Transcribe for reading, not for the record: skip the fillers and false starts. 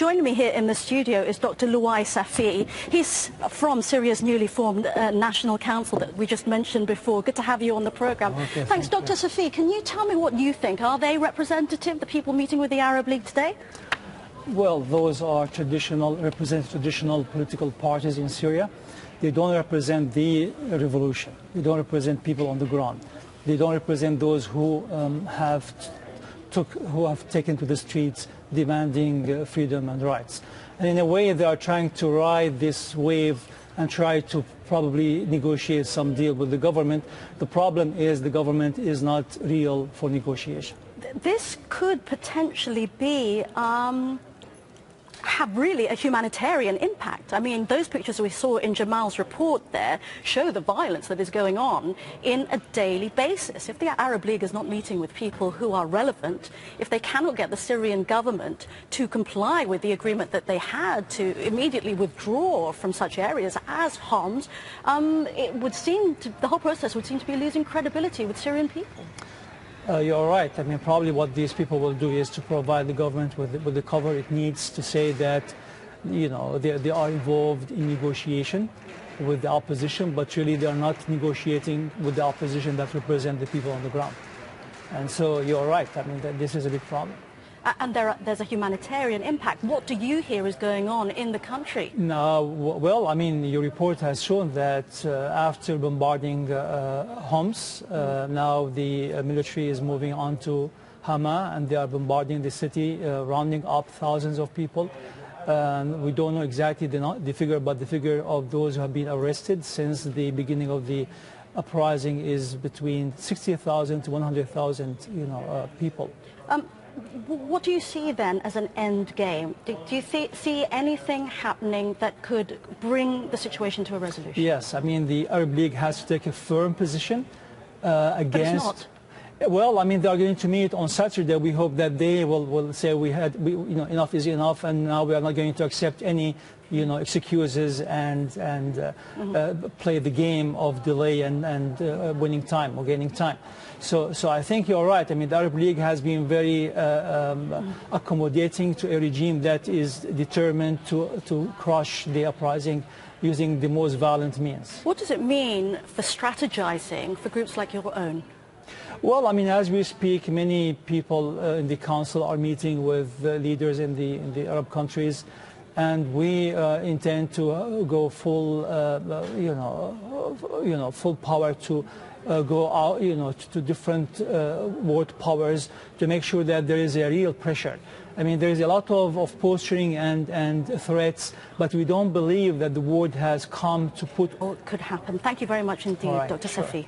Joining me here in the studio is Dr. Louay Safi. He's from Syria's newly formed National Council that we just mentioned before. Good to have you on the programme. Okay, Thanks, Dr. Safi. Can you tell me what you think? Are they representative, the people meeting with the Arab League today? Well, those are represent traditional political parties in Syria. They don't represent the revolution. They don't represent people on the ground. They don't represent those who have taken to the streets demanding freedom and rights. And in a way, they are trying to ride this wave and try to probably negotiate some deal with the government. The problem is the government is not real for negotiation. This could potentially be have really a humanitarian impact. I mean, those pictures we saw in Jamal's report there show the violence that is going on in a daily basis. If the Arab League is not meeting with people who are relevant, if they cannot get the Syrian government to comply with the agreement that they had to immediately withdraw from such areas as Homs, it would seem the whole process would seem to be losing credibility with Syrian people. You're right. I mean, probably what these people will do is to provide the government with the cover it needs to say that, you know, they are involved in negotiation with the opposition, but really they are not negotiating with the opposition that represent the people on the ground. And so you're right. I mean, this is a big problem. And there's a humanitarian impact. What do you hear is going on in the country? No, well, I mean, your report has shown that after bombarding Homs, now the military is moving on to Hama, and they are bombarding the city, rounding up thousands of people. We don't know exactly the figure, but the figure of those who have been arrested since the beginning of the uprising is between 60,000 to 100,000, people. What do you see then as an end game? Do you see anything happening that could bring the situation to a resolution? Yes, I mean the Arab League has to take a firm position against. But it's not. Well, I mean, they are going to meet on Saturday. We hope that they will say enough is enough, and now we are not going to accept any, excuses and play the game of delay and winning time or gaining time. So I think you're right. I mean, the Arab League has been very accommodating to a regime that is determined to crush the uprising using the most violent means. What does it mean for strategizing for groups like your own? Well, I mean, as we speak, many people in the council are meeting with leaders in the Arab countries, and we intend to go full, full power to go out, to different world powers to make sure that there is a real pressure. I mean, there is a lot of posturing and threats, but we don't believe that the world has come to put. What could happen? Thank you very much indeed, Right, Dr. sure. Safi.